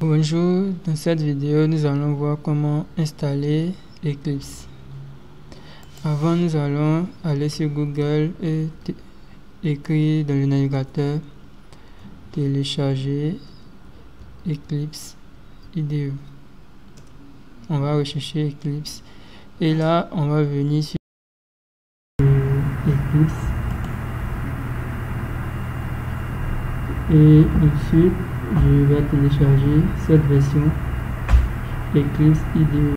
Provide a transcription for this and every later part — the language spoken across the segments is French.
Bonjour, dans cette vidéo nous allons voir comment installer Eclipse. Avant nous allons aller sur Google et écrire dans le navigateur télécharger Eclipse IDE. On va rechercher Eclipse et là on va venir sur Eclipse et ensuite je vais télécharger cette version Eclipse IDE.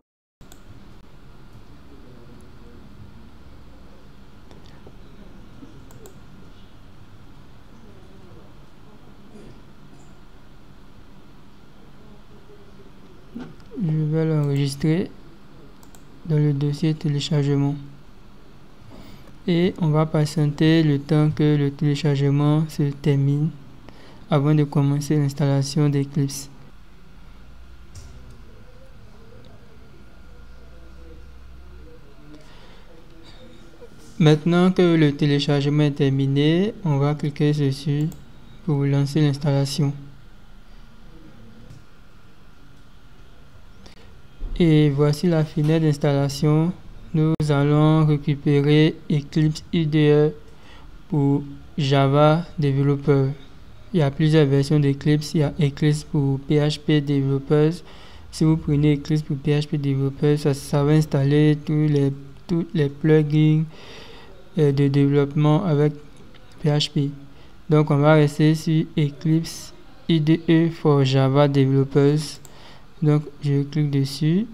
Je vais l'enregistrer dans le dossier téléchargement et on va patienter le temps que le téléchargement se termine avant de commencer l'installation d'Eclipse. Maintenant que le téléchargement est terminé, on va cliquer dessus pour lancer l'installation. Et voici la fenêtre d'installation. Nous allons récupérer Eclipse IDE pour Java Developer. Il y a plusieurs versions d'Eclipse. Il y a Eclipse pour PHP Developers. Si vous prenez Eclipse pour PHP Developers, ça va installer tous les plugins de développement avec PHP. Donc on va rester sur Eclipse IDE for Java Developers. Donc je clique dessus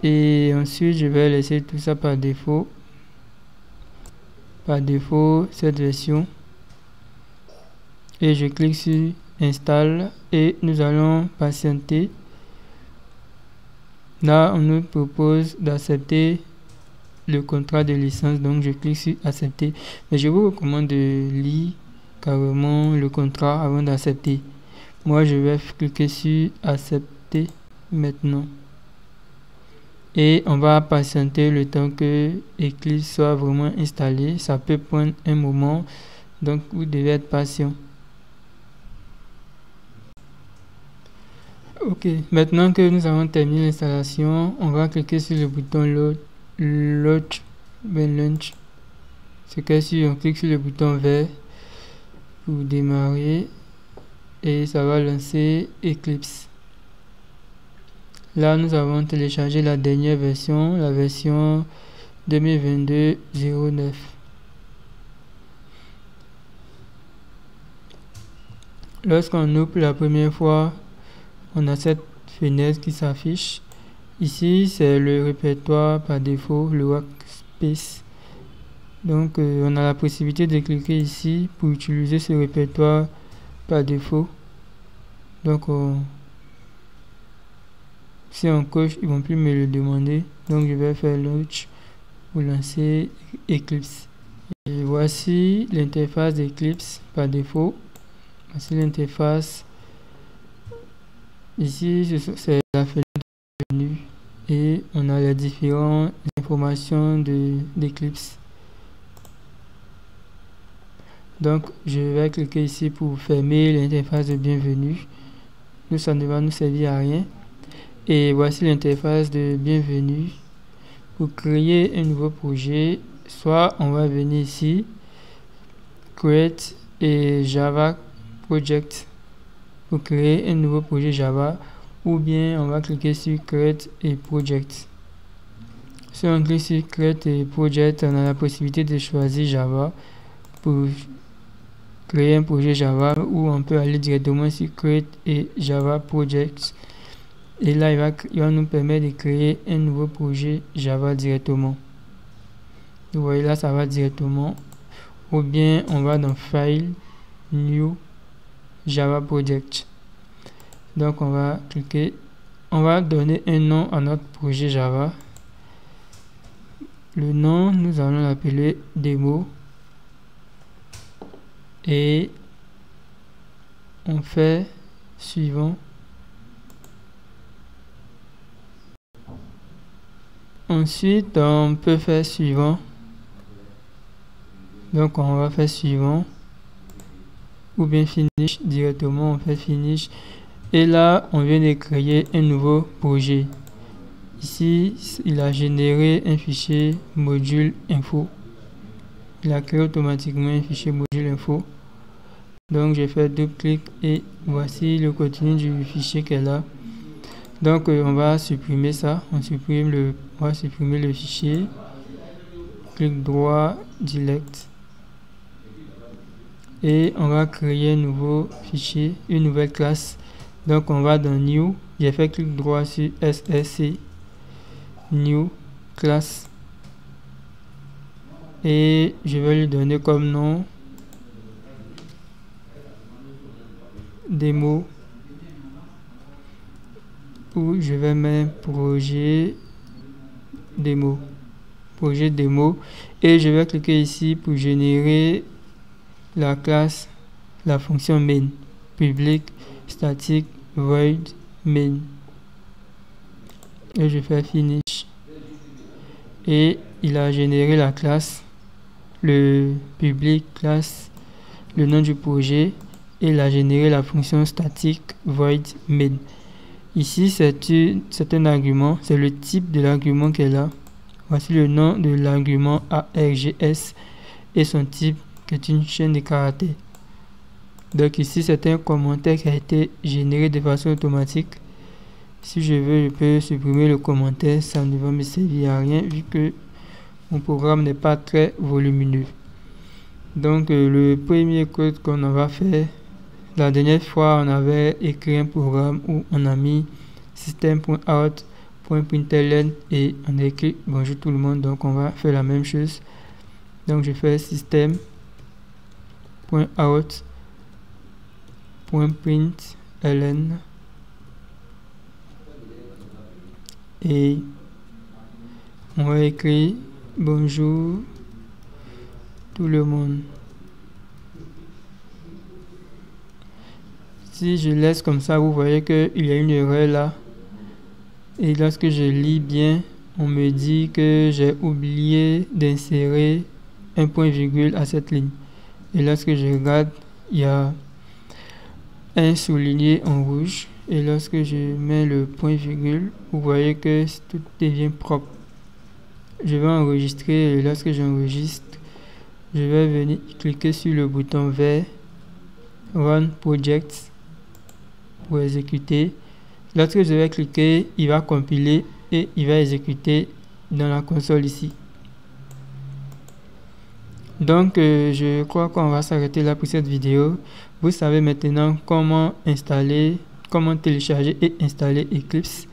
et ensuite je vais laisser tout ça par défaut cette version et je clique sur install et nous allons patienter. Là on nous propose d'accepter le contrat de licence, donc je clique sur accepter, mais je vous recommande de lire carrément le contrat avant d'accepter. Moi je vais cliquer sur accepter maintenant et on va patienter le temps que Eclipse soit vraiment installé. Ça peut prendre un moment, donc vous devez être patient. Ok, maintenant que nous avons terminé l'installation, on va cliquer sur le bouton Launch. C'est que si on clique sur le bouton vert pour démarrer et ça va lancer Eclipse. Là nous avons téléchargé la dernière version, la version 2022-09. Lorsqu'on ouvre la première fois, on a cette fenêtre qui s'affiche. Ici c'est le répertoire par défaut, le workspace. Donc on a la possibilité de cliquer ici pour utiliser ce répertoire par défaut. Donc si on coche, ils vont plus me le demander. Donc je vais faire launch pour lancer Eclipse. Et voici l'interface d'Eclipse par défaut. Voici l'interface. Ici c'est la fenêtre de menu et on a les différentes informations d'Eclipse. Donc je vais cliquer ici pour fermer l'interface de bienvenue. Ça ne va nous servir à rien. Et voici l'interface de bienvenue. Pour créer un nouveau projet, soit on va venir ici, Create et Java Project pour créer un nouveau projet Java, ou bien on va cliquer sur Create et Project. Si on clique sur Create et Project, on a la possibilité de choisir Java pour créer un projet Java, ou on peut aller directement sur Create et Java Project. Et là, il va nous permettre de créer un nouveau projet Java directement. Vous voyez là, ça va directement. Ou bien, on va dans File, New, Java Project. Donc, on va cliquer. On va donner un nom à notre projet Java. Le nom, nous allons l'appeler Démo. Et on fait suivant. Ensuite, on peut faire suivant. Donc, on va faire suivant. Ou bien finish directement. On fait finish. Et là, on vient de créer un nouveau projet. Ici, il a généré un fichier module info. Il a créé automatiquement un fichier module info. Donc, j'ai fait double-clic et voici le contenu du fichier qu'elle a. Donc, on va supprimer ça. On va supprimer le fichier. Clic droit, delete. Et on va créer un nouveau fichier, une nouvelle classe. Donc, on va dans New. J'ai fait clic droit sur SSC. New class. Et je vais lui donner comme nom démo, où je vais mettre projet démo, et je vais cliquer ici pour générer la classe, la fonction main, public static void main, et je fais finish. Et il a généré la classe, le public class, le nom du projet, et il a généré la fonction static void main. Ici, c'est un argument, c'est le type de l'argument qu'elle a. Voici le nom de l'argument ARGS et son type qui est une chaîne de caractères. Donc ici, c'est un commentaire qui a été généré de façon automatique. Si je veux, je peux supprimer le commentaire, ça ne va me servir à rien vu que mon programme n'est pas très volumineux. Donc le premier code qu'on va faire, la dernière fois on avait écrit un programme où on a mis system.out.println et on a écrit bonjour tout le monde. Donc on va faire la même chose. Donc je fais system.out.println et on va écrire bonjour tout le monde. Si je laisse comme ça, vous voyez qu'il y a une erreur là. Et lorsque je lis bien, on me dit que j'ai oublié d'insérer un point virgule à cette ligne. Et lorsque je regarde, il y a un souligné en rouge. Et lorsque je mets le point virgule, vous voyez que tout devient propre. Je vais enregistrer et lorsque j'enregistre, je vais venir cliquer sur le bouton vert Run Project pour exécuter. Lorsque je vais cliquer, il va compiler et il va exécuter dans la console ici. Donc je crois qu'on va s'arrêter là pour cette vidéo. Vous savez maintenant comment télécharger et installer Eclipse.